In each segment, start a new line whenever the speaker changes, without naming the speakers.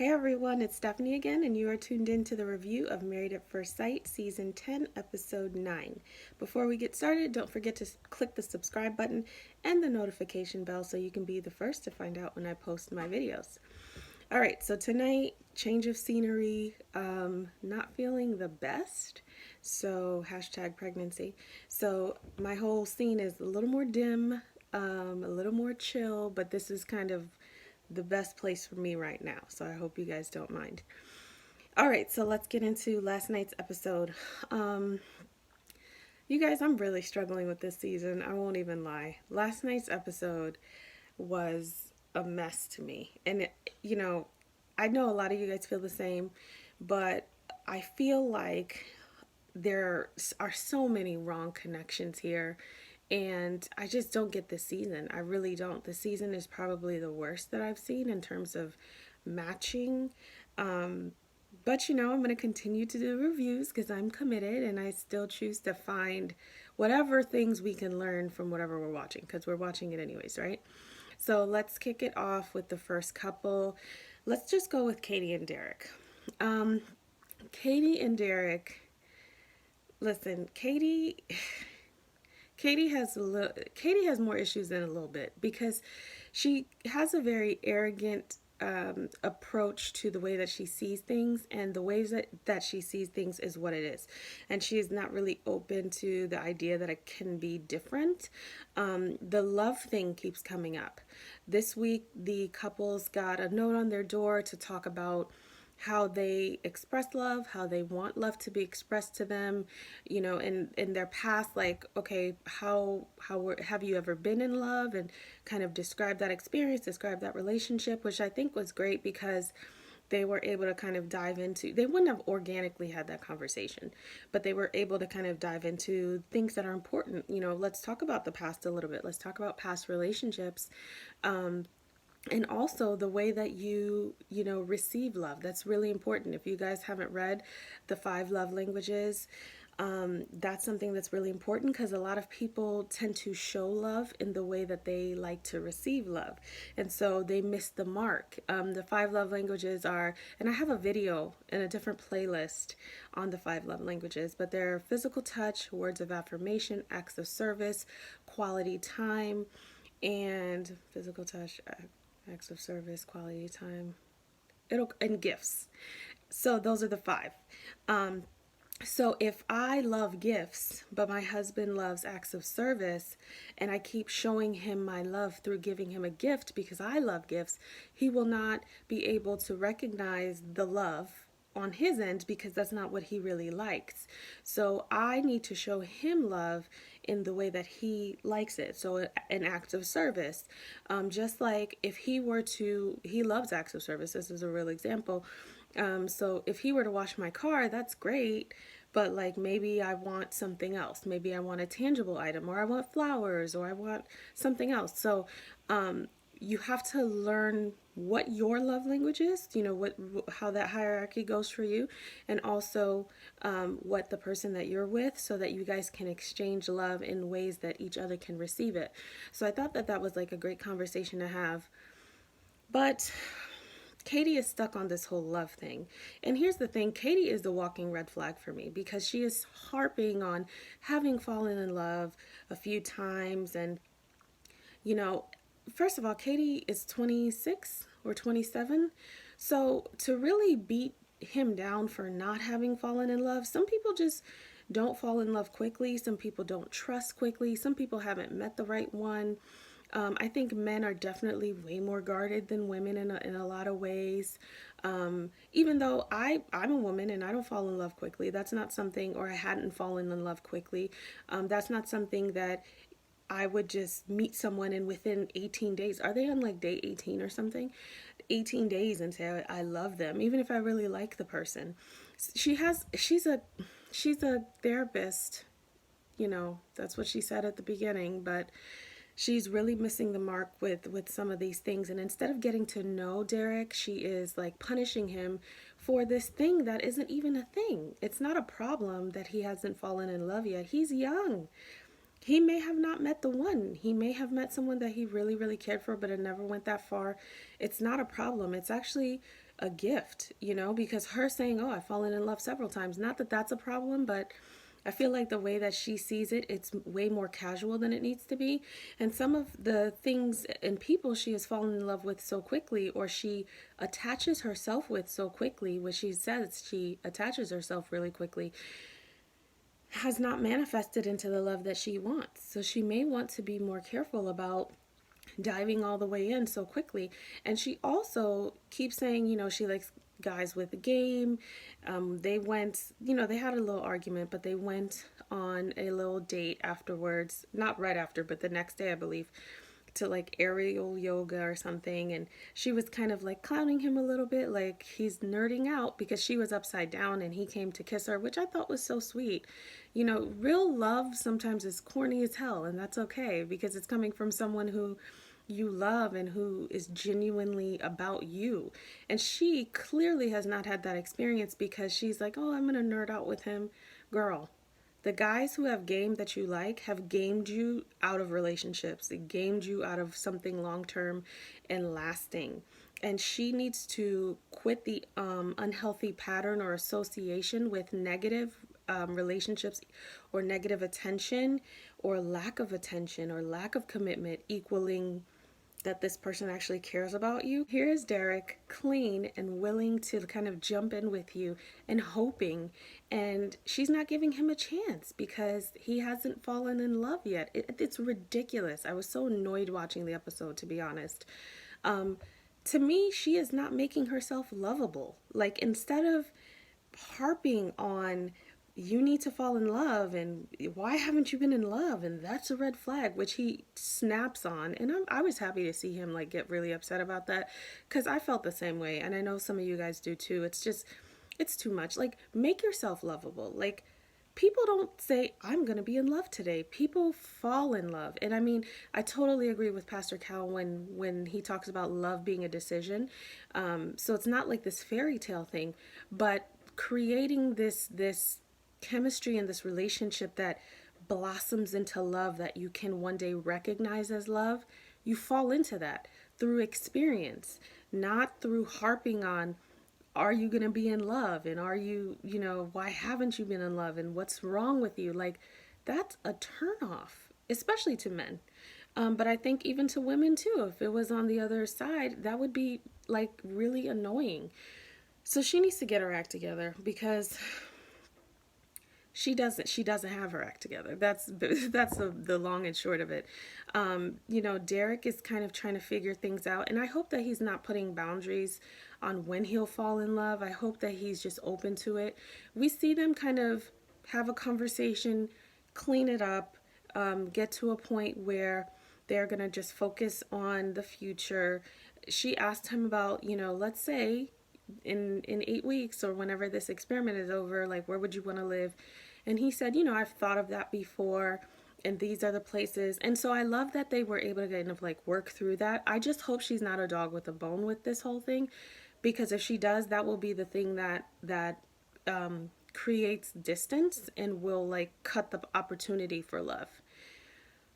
Hey everyone, it's Stephanie again, and you are tuned in to the review of Married at First Sight, Season 10, Episode 9. Before we get started, don't forget to click the subscribe button and the notification bell so you can be the first to find out when I post my videos. Alright, so tonight, change of scenery, not feeling the best, so hashtag pregnancy. So my whole scene is a little more dim, a little more chill, but this is kind of the best place for me right now, so I hope you guys don't mind. All right, so let's get into last night's episode. You guys, I'm really struggling with this season. I won't even lie. Last night's episode was a mess to me. And, I know a lot of you guys feel the same, but I feel like there are so many wrong connections here. And I just don't get this season. I really don't. The season is probably the worst that I've seen in terms of matching. But I'm going to continue to do reviews because I'm committed and I still choose to find whatever things we can learn from whatever we're watching because we're watching it anyways, right? So let's kick it off with the first couple. Let's just go with Katie and Derek. Katie and Derek, listen, Katie has more issues than a little bit because she has a very arrogant approach to the way that she sees things, and the ways that she sees things is what it is, and she is not really open to the idea that it can be different. The love thing keeps coming up. This week the couples got a note on their door to talk about how they express love, how they want love to be expressed to them, in their past, like, okay, have you ever been in love, and kind of describe that experience, describe that relationship, which I think was great because they were able to kind of dive into, they wouldn't have organically had that conversation, but they were able to kind of dive into things that are important. Let's talk about the past a little bit. Let's talk about past relationships. And also the way that you receive love. That's really important. If you guys haven't read the 5 love languages, that's something that's really important because a lot of people tend to show love in the way that they like to receive love, and so they miss the mark. The 5 love languages are, and I have a video in a different playlist on the 5 love languages, but they're physical touch, words of affirmation, acts of service, quality time, and physical touch, acts of service, quality time, and gifts. So those are the 5. So if I love gifts, but my husband loves acts of service, and I keep showing him my love through giving him a gift because I love gifts, he will not be able to recognize the love on his end because that's not what he really likes. So I need to show him love in the way that he likes it. So an act of service, just like if he loves acts of service. This is a real example. So if he were to wash my car, that's great. But like maybe I want something else. Maybe I want a tangible item, or I want flowers, or I want something else. So you have to learn what your love language is, how that hierarchy goes for you, and also what the person that you're with, so that you guys can exchange love in ways that each other can receive it. So I thought that was like a great conversation to have. But Katie is stuck on this whole love thing. And here's the thing, Katie is the walking red flag for me because she is harping on having fallen in love a few times. And, first of all, Katie is 26 or 27. So to really beat him down for not having fallen in love, some people just don't fall in love quickly. Some people don't trust quickly. Some people haven't met the right one. I think men are definitely way more guarded than women in a lot of ways. Even though I'm a woman and I don't fall in love quickly, that's not something, or I hadn't fallen in love quickly. That's not something that I would just meet someone and within 18 days, are they on like day 18 or something? 18 days and say I love them, even if I really like the person. She's a therapist, that's what she said at the beginning, but she's really missing the mark with some of these things. And instead of getting to know Derek, she is like punishing him for this thing that isn't even a thing. It's not a problem that he hasn't fallen in love yet. He's young. He may have not met the one. He may have met someone that he really, really cared for, but it never went that far. It's not a problem. It's actually a gift, because her saying, "Oh, I've fallen in love several times," not that that's a problem, but I feel like the way that she sees it, it's way more casual than it needs to be. And some of the things and people she has fallen in love with so quickly, or she attaches herself with so quickly, what she says she attaches herself really quickly, has not manifested into the love that she wants. So she may want to be more careful about diving all the way in so quickly. And she also keeps saying, she likes guys with game. They went, they had a little argument, but they went on a little date afterwards, not right after, but the next day, I believe, to like aerial yoga or something. And she was kind of like clowning him a little bit, like he's nerding out because she was upside down and he came to kiss her, which I thought was so sweet. Real love sometimes is corny as hell, and that's okay because it's coming from someone who you love and who is genuinely about you. And she clearly has not had that experience because she's like, "Oh, I'm gonna nerd out with him." Girl, the guys who have game that you like have gamed you out of relationships. They gamed you out of something long term and lasting. And she needs to quit the unhealthy pattern or association with negative relationships, or negative attention, or lack of attention, or lack of commitment equaling that this person actually cares about you. Here's Derek, clean and willing to kind of jump in with you and hoping, and she's not giving him a chance because he hasn't fallen in love yet. It's ridiculous. I was so annoyed watching the episode, to be honest. To me, she is not making herself lovable. Like, instead of harping on, "You need to fall in love," and "Why haven't you been in love?" and "That's a red flag," which he snaps on. And I was happy to see him like get really upset about that, because I felt the same way, and I know some of you guys do too. It's too much. Like, make yourself lovable. Like, people don't say, "I'm going to be in love today." People fall in love. And I mean, I totally agree with Pastor Cal when he talks about love being a decision. So it's not like this fairy tale thing, but creating this chemistry and this relationship that blossoms into love that you can one day recognize as love. You fall into that through experience, not through harping on, "Are you going to be in love?" and "Are you, why haven't you been in love?" and "What's wrong with you?" Like, that's a turnoff, especially to men. But I think even to women too, if it was on the other side, that would be like really annoying. So she needs to get her act together, because she doesn't have her act together. That's the long and short of it. Derek is kind of trying to figure things out, and I hope that he's not putting boundaries on when he'll fall in love. I hope that he's just open to it. We see them kind of have a conversation, clean it up, get to a point where they're gonna just focus on the future. She asked him about, let's say in 8 weeks or whenever this experiment is over, like, where would you want to live? And he said, "I've thought of that before, and these are the places." And so I love that they were able to kind of like work through that. I just hope she's not a dog with a bone with this whole thing, because if she does, that will be the thing that creates distance and will like cut the opportunity for love.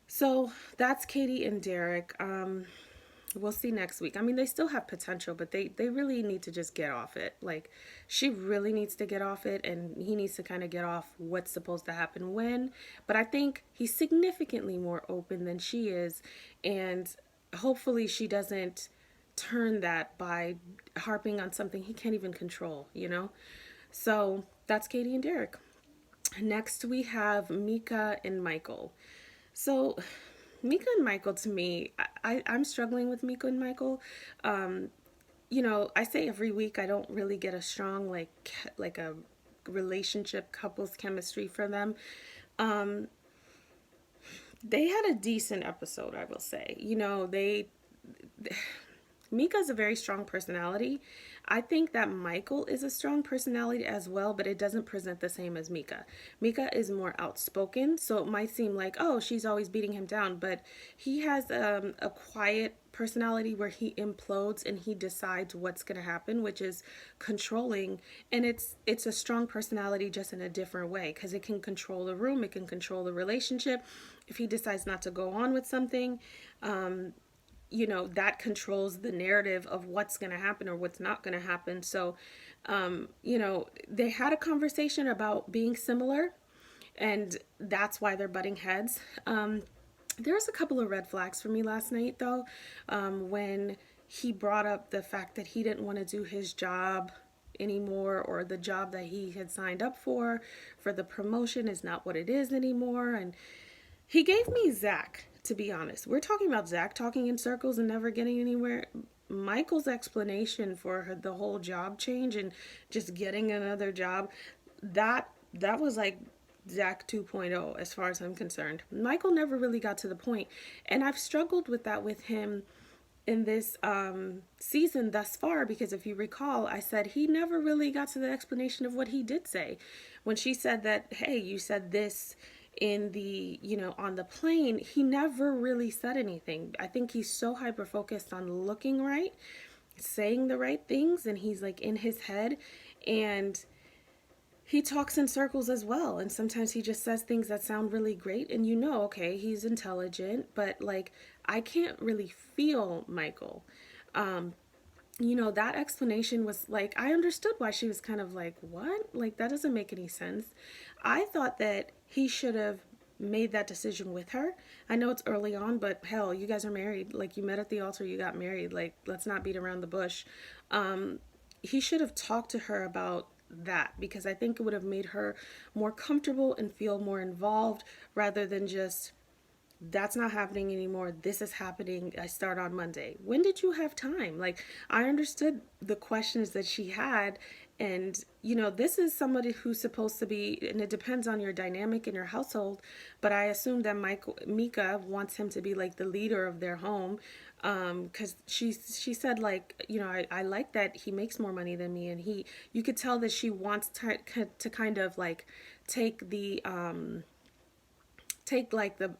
So that's Katie and Derek. We'll see next week. I mean, they still have potential, but they really need to just get off it. Like, she really needs to get off it, and he needs to kind of get off what's supposed to happen when. But I think he's significantly more open than she is, and hopefully she doesn't turn that by harping on something he can't even control. So that's Katie and Derek. Next, we have Mika and Michael. So Mika and Michael, to me, I'm struggling with Mika and Michael. I say every week I don't really get a strong like a relationship couples chemistry for them. They had a decent episode, I will say. Mika's a very strong personality. I think that Michael is a strong personality as well, but it doesn't present the same as Mika. Mika is more outspoken, so it might seem like, oh, she's always beating him down, but he has a quiet personality where he implodes and he decides what's going to happen, which is controlling. And it's a strong personality, just in a different way, because it can control the room, it can control the relationship. If he decides not to go on with something, that controls the narrative of what's going to happen or what's not going to happen. So, they had a conversation about being similar, and that's why they're butting heads. There's a couple of red flags for me last night, though, when he brought up the fact that he didn't want to do his job anymore, or the job that he had signed up for the promotion is not what it is anymore. And he gave me Zach, to be honest. We're talking about Zach talking in circles and never getting anywhere. Michael's explanation for the whole job change and just getting another job, that was like Zach 2.0 as far as I'm concerned. Michael never really got to the point, and I've struggled with that with him in this season thus far, because if you recall, I said he never really got to the explanation of what he did say. When she said that, hey, you said this in the, on the plane, he never really said anything. I think he's so hyper focused on looking right, saying the right things, and he's like in his head, and he talks in circles as well. And sometimes he just says things that sound really great, and okay, he's intelligent, but like, I can't really feel Michael. That explanation was like, I understood why she was kind of like, what? Like, that doesn't make any sense. I thought that he should have made that decision with her. I know it's early on, but hell, you guys are married. Like, you met at the altar, you got married. Like, let's not beat around the bush. He should have talked to her about that, because I think it would have made her more comfortable and feel more involved, rather than just, that's not happening anymore, this is happening, I start on Monday. When did you have time? Like, I understood the questions that she had, and this is somebody who's supposed to be, and it depends on your dynamic in your household, but I assume that Mika wants him to be like the leader of their home, because she said, like, I like that he makes more money than me, and you could tell that she wants to kind of like take the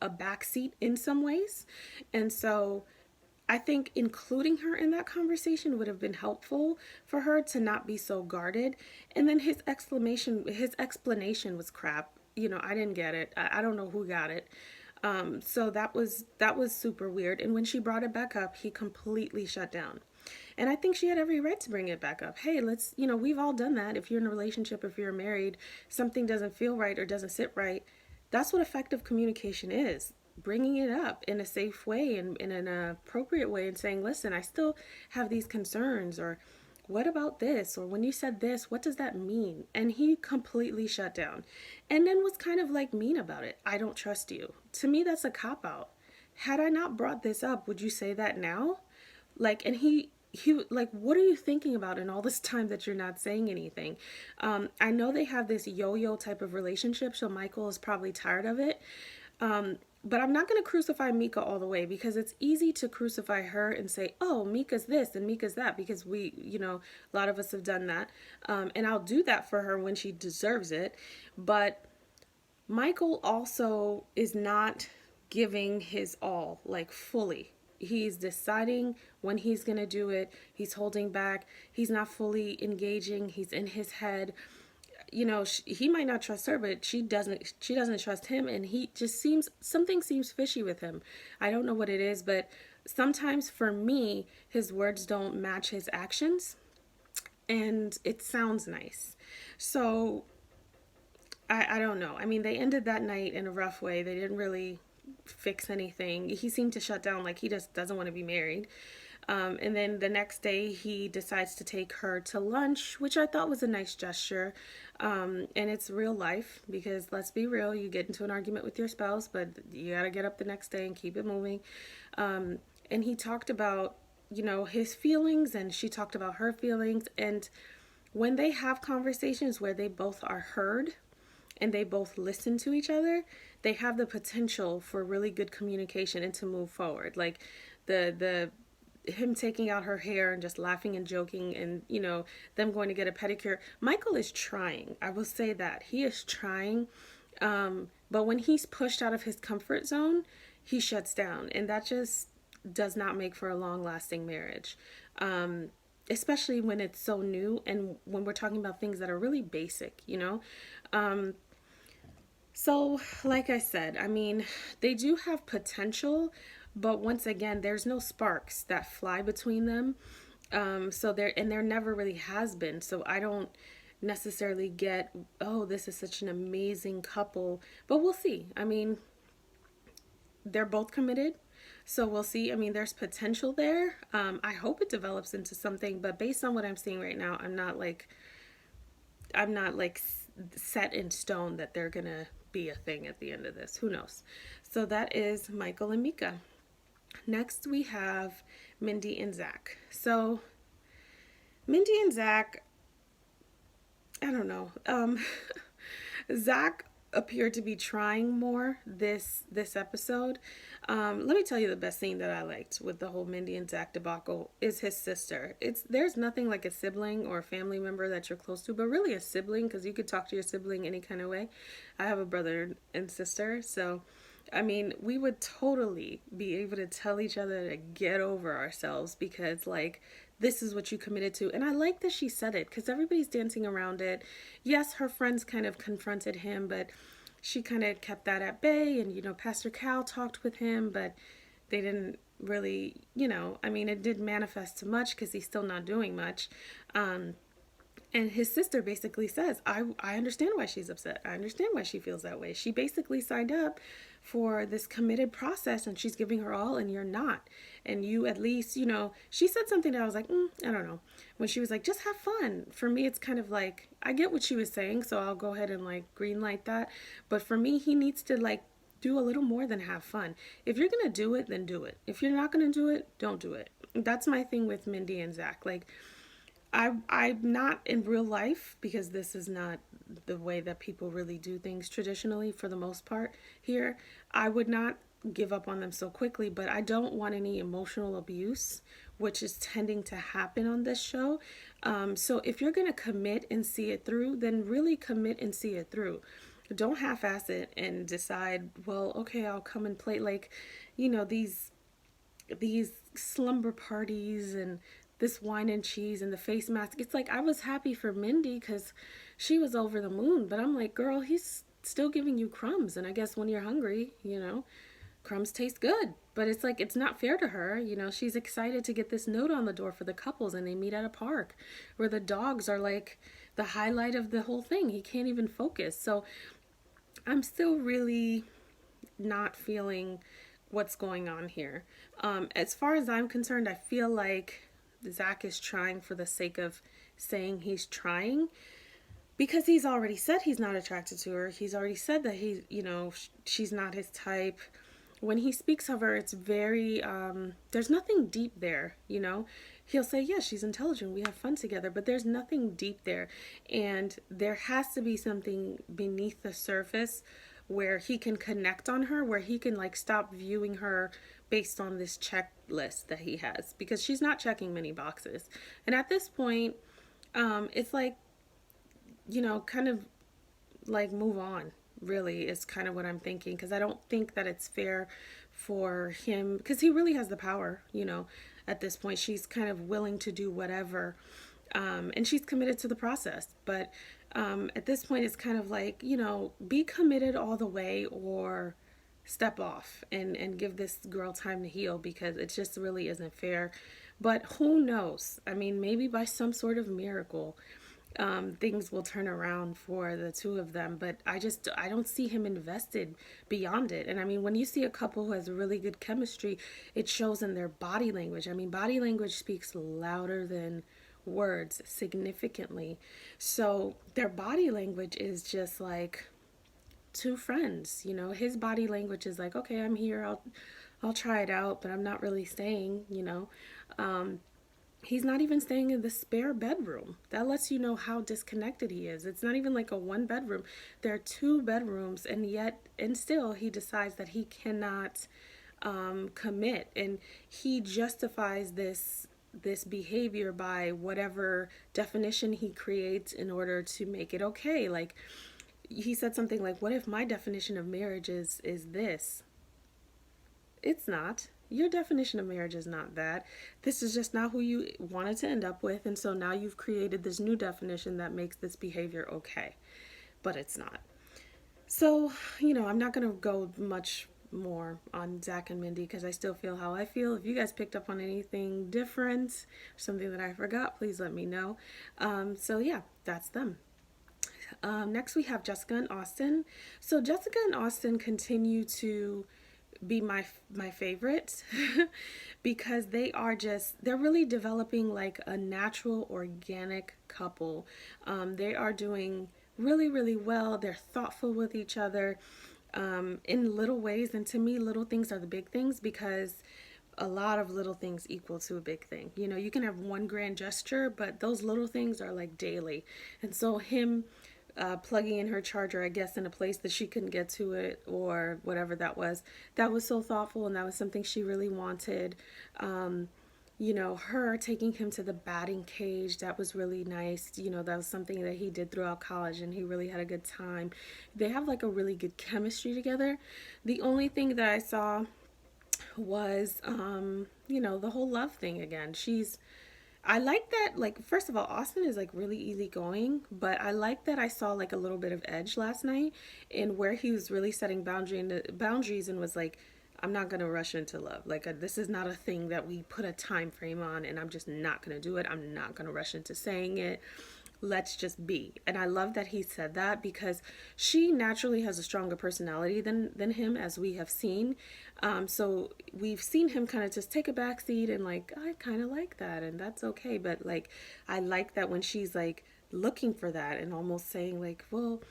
a back seat in some ways. And so I think including her in that conversation would have been helpful for her to not be so guarded. And then his explanation was crap. I didn't get it. I don't know who got it. So that was super weird. And when she brought it back up, he completely shut down. And I think she had every right to bring it back up. Hey, let's, we've all done that. If you're in a relationship, if you're married, something doesn't feel right or doesn't sit right. That's what effective communication is. Bringing it up in a safe way and in an appropriate way, and saying, listen, I still have these concerns, or what about this, or when you said this, what does that mean? And he completely shut down, and then was kind of like mean about it. I don't trust you. To me, that's a cop-out. Had I not brought this up, would you say that now? Like, and he like, what are you thinking about in all this time that you're not saying anything? I know they have this yo-yo type of relationship, so Michael is probably tired of it. But I'm not going to crucify Mika all the way, because it's easy to crucify her and say, oh, Mika's this and Mika's that, because we, a lot of us have done that. And I'll do that for her when she deserves it. But Michael also is not giving his all, like, fully. He's deciding when he's going to do it. He's holding back. He's not fully engaging. He's in his head. He might not trust her, but she doesn't trust him. And he just something seems fishy with him. I don't know what it is, but sometimes for me, his words don't match his actions, and it sounds nice. So I don't know. I mean, they ended that night in a rough way. They didn't really fix anything. He seemed to shut down, like he just doesn't want to be married. And then the next day he decides to take her to lunch, which I thought was a nice gesture. And it's real life, because let's be real, you get into an argument with your spouse, but you got to get up the next day and keep it moving. And he talked about, his feelings, and she talked about her feelings. And when they have conversations where they both are heard and they both listen to each other, they have the potential for really good communication and to move forward. Like the him taking out her hair and just laughing and joking, and them going to get a pedicure. Michael is trying. I will say that he is trying, but when he's pushed out of his comfort zone, he shuts down, and that just does not make for a long-lasting marriage. Especially when it's so new, and when we're talking about things that are really basic. So, like I said, I mean, they do have potential, but once again, there's no sparks that fly between them. So there never really has been. So I don't necessarily get, oh, this is such an amazing couple, but we'll see. I mean, they're both committed. So we'll see. I mean, there's potential there. I hope it develops into something, but based on what I'm seeing right now, I'm not like set in stone that they're gonna be a thing at the end of this. Who knows? So that is Michael and Mika. Next we have Mindy and Zach. So Mindy and Zach, I don't know. Zach appeared to be trying more this episode. Let me tell you the best thing that I liked with the whole Mindy and Zach debacle is his sister. There's nothing like a sibling or a family member that you're close to, but really a sibling, because you could talk to your sibling any kind of way. I have a brother and sister, so I mean, we would totally be able to tell each other to get over ourselves because, like, this is what you committed to. And I like that she said it because everybody's dancing around it. Yes, her friends kind of confronted him, but she kind of kept that at bay. And, Pastor Cal talked with him, but they didn't really, I mean, it did manifest too much because he's still not doing much. And his sister basically says, I understand why she's upset. I understand why she feels that way. She basically signed up for this committed process and she's giving her all and you're not. And you at least, she said something that I was like, I don't know. When she was like, just have fun. For me, it's kind of like, I get what she was saying, so I'll go ahead and like green light that. But for me, he needs to like do a little more than have fun. If you're going to do it, then do it. If you're not going to do it, don't do it. That's my thing with Mindy and Zach. Like, I'm not in real life because this is not the way that people really do things traditionally for the most part here. I would not give up on them so quickly, but I don't want any emotional abuse, which is tending to happen on this show. So if you're going to commit and see it through, then really commit and see it through. Don't half-ass it and decide, well, okay, I'll come and play. Like, these slumber parties and this wine and cheese and the face mask. It's like I was happy for Mindy because she was over the moon, but I'm like, girl, he's still giving you crumbs. And I guess when you're hungry, crumbs taste good. But it's like, it's not fair to her. She's excited to get this note on the door for the couples and they meet at a park where the dogs are like the highlight of the whole thing. He can't even focus. So I'm still really not feeling what's going on here. As far as I'm concerned, I feel like Zach is trying for the sake of saying he's trying because he's already said he's not attracted to her. He's already said that she's not his type. When he speaks of her, it's very, there's nothing deep there, He'll say, yeah, she's intelligent. We have fun together, but there's nothing deep there. And there has to be something beneath the surface where he can connect on her, where he can like stop viewing her based on this checklist that he has, because she's not checking many boxes. And at this point, it's like, kind of like move on, really, is kind of what I'm thinking, because I don't think that it's fair for him, because he really has the power, at this point. She's kind of willing to do whatever, and she's committed to the process. But at this point, it's kind of like, be committed all the way or step off and give this girl time to heal, because it just really isn't fair. But who knows? I mean, maybe by some sort of miracle, things will turn around for the two of them. But I don't see him invested beyond it. And I mean, when you see a couple who has really good chemistry, it shows in their body language. I mean, body language speaks louder than words significantly. So their body language is just like two friends. His body language is like, okay, I'm here, I'll try it out, but I'm not really staying. He's not even staying in the spare bedroom. That lets you know how disconnected he is. It's not even like a one bedroom. There are two bedrooms, and still he decides that he cannot commit, and he justifies this behavior by whatever definition he creates in order to make it okay. Like, he said something like, what if my definition of marriage is this? It's not. Your definition of marriage is not that. This is just not who you wanted to end up with, and so now you've created this new definition that makes this behavior okay, but it's not. So, I'm not going to go much more on Zach and Mindy because I still feel how I feel. If you guys picked up on anything different, something that I forgot, please let me know. So yeah, that's them. Next we have Jessica and Austin. So Jessica and Austin continue to be my favorites because they're really developing like a natural organic couple. They are doing really well. They're thoughtful with each other in little ways, and to me little things are the big things because a lot of little things equal to a big thing. You know, you can have one grand gesture, but those little things are like daily. And so him plugging in her charger, I guess, in a place that she couldn't get to it or whatever that was so thoughtful, and that was something she really wanted. You know, her taking him to the batting cage, that was really nice. You know, that was something that he did throughout college and he really had a good time. They have like a really good chemistry together. The only thing that I saw was you know, the whole love thing again. I like that, like, first of all, Austin is like really easygoing, but I like that I saw like a little bit of edge last night in where he was really setting boundaries and was like, I'm not gonna rush into love. Like, this is not a thing that we put a time frame on, and I'm just not gonna do it. I'm not gonna rush into saying it. Let's just be. And I love that he said that because she naturally has a stronger personality than him, as we have seen. So we've seen him kind of just take a back seat and like, I kind of like that, and that's okay. But like, I like that when she's like looking for that and almost saying like, well,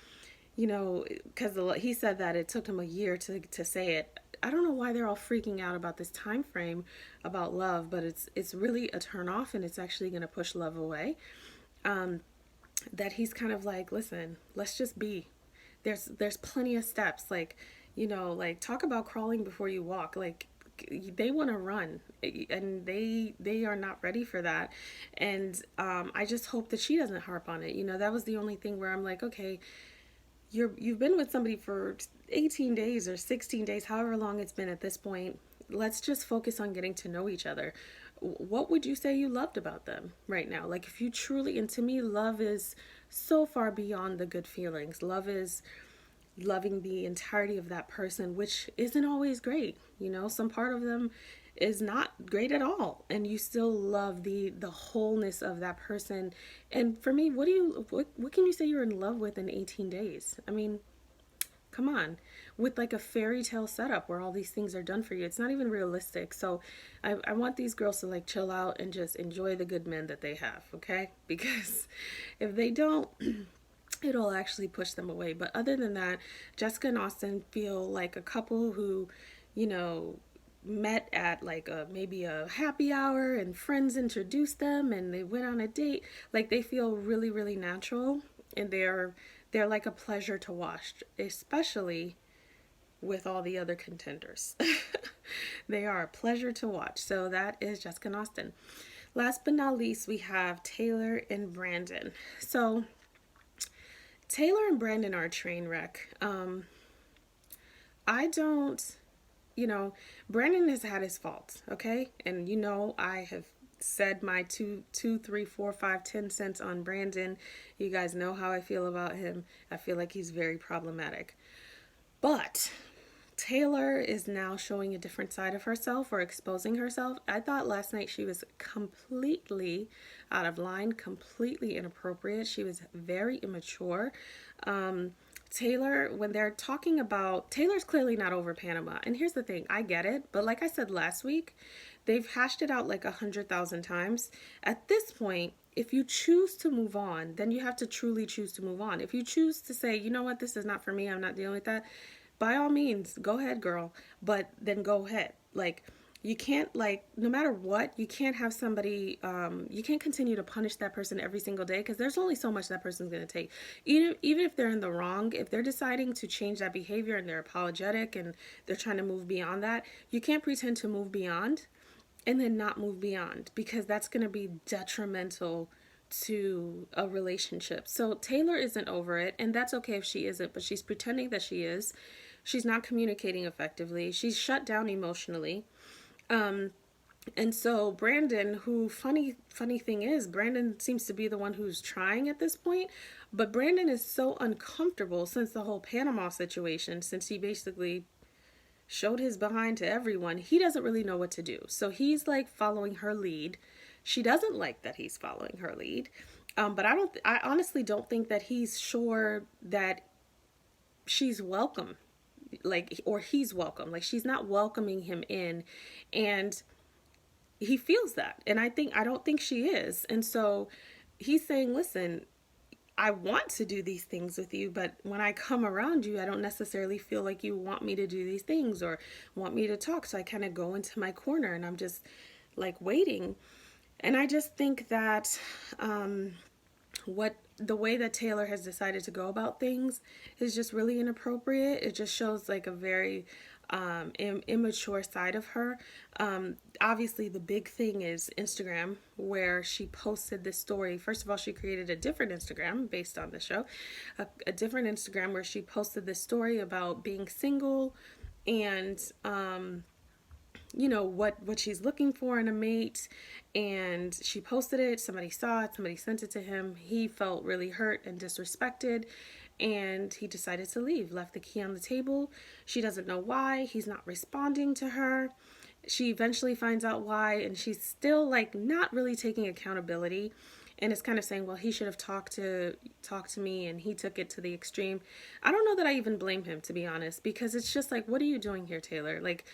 you know, because he said that it took him a year to say it. I don't know why they're all freaking out about this time frame about love, but it's really a turn off, and it's actually going to push love away. That he's kind of like, listen, let's just be. There's plenty of steps, like, you know, like, talk about crawling before you walk. Like, they want to run, and they are not ready for that. And I just hope that she doesn't harp on it. You know, that was the only thing where I'm like, okay, you've been with somebody for 18 days or 16 days, however long it's been at this point. Let's just focus on getting to know each other. What would you say you loved about them right now? Like, if you truly, and to me, love is so far beyond the good feelings. Love is loving the entirety of that person, which isn't always great. You know, some part of them is not great at all, and you still love the wholeness of that person. And for me, what can you say you're in love with in 18 days? I mean, come on, with like a fairy tale setup where all these things are done for you. It's not even realistic. So I want these girls to like chill out and just enjoy the good men that they have, okay? Because if they don't, it'll actually push them away. But other than that, Jessica and Austin feel like a couple who, you know, met at like maybe a happy hour and friends introduced them and they went on a date. Like, they feel really natural, and they're like a pleasure to watch, especially with all the other contenders. They are a pleasure to watch. So that is Jessica and Austin. Last but not least, we have Taylor and Brandon. So Taylor and Brandon are a train wreck. I don't, you know, Brandon has had his faults, okay? And you know, I have said my 10 cents on Brandon. You guys know how I feel about him. I feel like he's very problematic. But Taylor is now showing a different side of herself, or exposing herself. I thought last night she was completely out of line, completely inappropriate. She was very immature. Taylor, when they're talking about, Taylor's clearly not over Panama. And here's the thing, I get it. But like I said last week, they've hashed it out like 100,000 times. At this point, if you choose to move on, then you have to truly choose to move on. If you choose to say, you know what, this is not for me, I'm not dealing with that, by all means, go ahead, girl. But then go ahead. Like, you can't, like, no matter what, you can't have somebody, you can't continue to punish that person every single day, because there's only so much that person's going to take. Even if they're in the wrong, if they're deciding to change that behavior and they're apologetic and they're trying to move beyond that, you can't pretend to move beyond and then not move beyond, because that's going to be detrimental to a relationship. So Taylor isn't over it, and that's okay if she isn't, but she's pretending that she is. She's not communicating effectively. She's shut down emotionally. And so Brandon, who, funny thing is, Brandon seems to be the one who's trying at this point, but Brandon is so uncomfortable since the whole Panama situation, since he basically showed his behind to everyone, he doesn't really know what to do. So he's like following her lead. She doesn't like that he's following her lead. But I honestly don't think that he's sure that she's welcome, like, or he's welcome. Like, she's not welcoming him in. And he feels that. And I don't think she is. And so he's saying, listen, I want to do these things with you, but when I come around you, I don't necessarily feel like you want me to do these things or want me to talk. So I kind of go into my corner and I'm just like waiting. And I just think that what the way that Taylor has decided to go about things is just really inappropriate. It just shows like a very immature side of her. Obviously, the big thing is Instagram, where she posted this story. First of all, she created a different Instagram based on the show, a different Instagram where she posted this story about being single and you know what she's looking for in a mate. And she posted it, somebody saw it, somebody sent it to him. He felt really hurt and disrespected, and he decided to leave, left the key on the table. She doesn't know why. He's not responding to her. She eventually finds out why, and she's still like not really taking accountability, and is kind of saying, well, he should have talked to me, and he took it to the extreme. I don't know that I even blame him, to be honest, because it's just like, what are you doing here, Taylor? Like,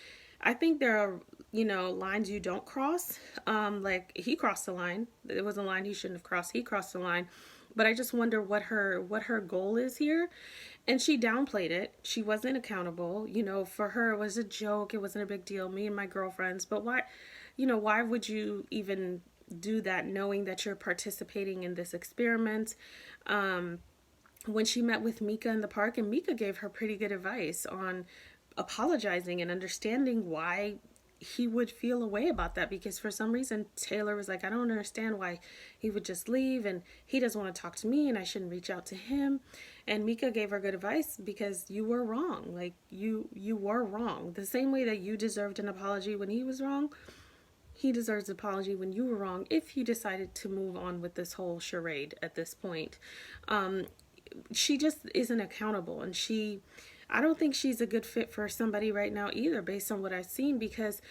I think there are, you know, lines you don't cross. Like, he crossed the line. It was a line he shouldn't have crossed. He crossed the line. But I just wonder what her goal is here. And she downplayed it. She wasn't accountable. You know, for her it was a joke. It wasn't a big deal. Me and my girlfriends. But why, you know, why would you even do that knowing that you're participating in this experiment? When she met with Mika in the park, and Mika gave her pretty good advice on apologizing and understanding why he would feel a way about that, because for some reason Taylor was like, I don't understand why he would just leave, and he doesn't want to talk to me, and I shouldn't reach out to him. And Mika gave her good advice, because you were wrong. Like, you were wrong. The same way that you deserved an apology when he was wrong, he deserves an apology when you were wrong, if you decided to move on with this whole charade at this point. She just isn't accountable, and I don't think she's a good fit for somebody right now either, based on what I've seen, because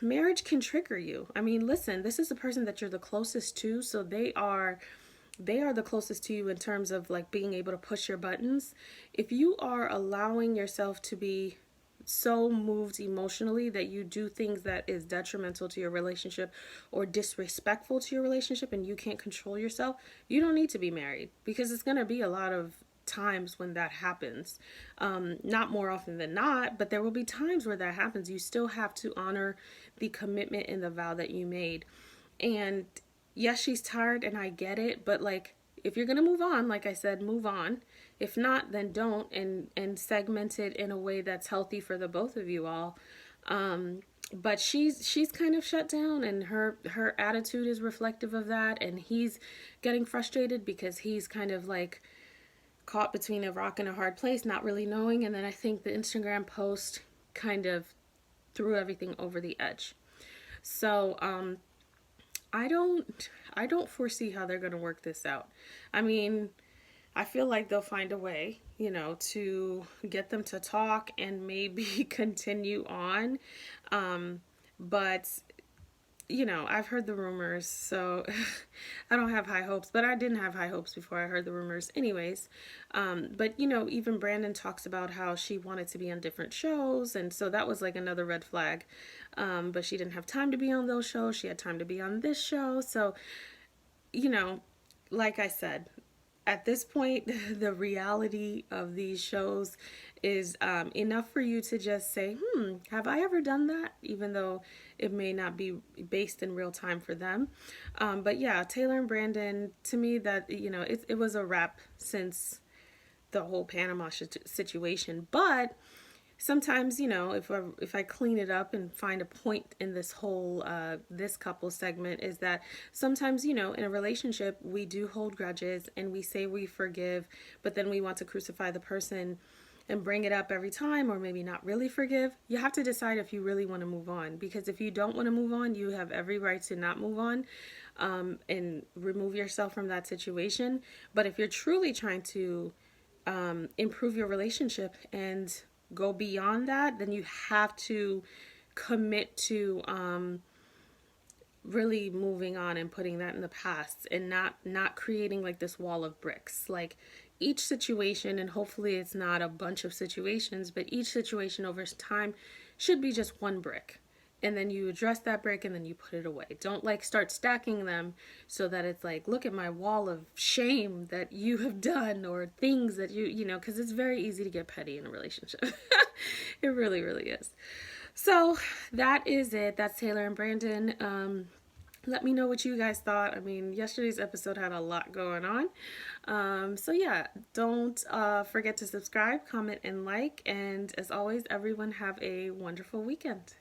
marriage can trigger you. I mean, listen, this is the person that you're the closest to, so they are the closest to you in terms of like being able to push your buttons. If you are allowing yourself to be so moved emotionally that you do things that is detrimental to your relationship or disrespectful to your relationship, and you can't control yourself, you don't need to be married, because it's going to be a lot of times when that happens. Not more often than not, but there will be times where that happens. You still have to honor the commitment and the vow that you made. And yes, she's tired, and I get it, but like, if you're gonna move on, like I said, move on. If not, then don't, and segment it in a way that's healthy for the both of you all. But she's kind of shut down, and her attitude is reflective of that, and he's getting frustrated because he's kind of like caught between a rock and a hard place, not really knowing. And then I think the Instagram post kind of threw everything over the edge. So I don't foresee how they're going to work this out. I mean, I feel like they'll find a way, you know, to get them to talk and maybe continue on. But you know, I've heard the rumors, so I don't have high hopes, but I didn't have high hopes before I heard the rumors anyways. But, you know, even Brandon talks about how she wanted to be on different shows, and so that was like another red flag. But she didn't have time to be on those shows. She had time to be on this show. So, you know, like I said, at this point, the reality of these shows is enough for you to just say, have I ever done that? Even though it may not be based in real time for them. But yeah, Taylor and Brandon, to me, that, you know, it was a wrap since the whole Panama situation. But sometimes, you know, if I clean it up and find a point in this whole this couple segment, is that sometimes, you know, in a relationship we do hold grudges and we say we forgive, but then we want to crucify the person and bring it up every time, or maybe not really forgive. You have to decide if you really want to move on, because if you don't want to move on, you have every right to not move on, and remove yourself from that situation. But if you're truly trying to improve your relationship and go beyond that, then you have to commit to really moving on and putting that in the past, and not creating like this wall of bricks. Like each situation, and hopefully it's not a bunch of situations, but each situation over time should be just one brick, and then you address that brick and then you put it away. Don't like start stacking them so that it's like, look at my wall of shame that you have done, or things that you know, because it's very easy to get petty in a relationship. It really, really is. So that is it. That's Taylor and Brandon. Let me know what you guys thought. I mean, yesterday's episode had a lot going on. So yeah, don't forget to subscribe, comment, and like. And as always, everyone have a wonderful weekend.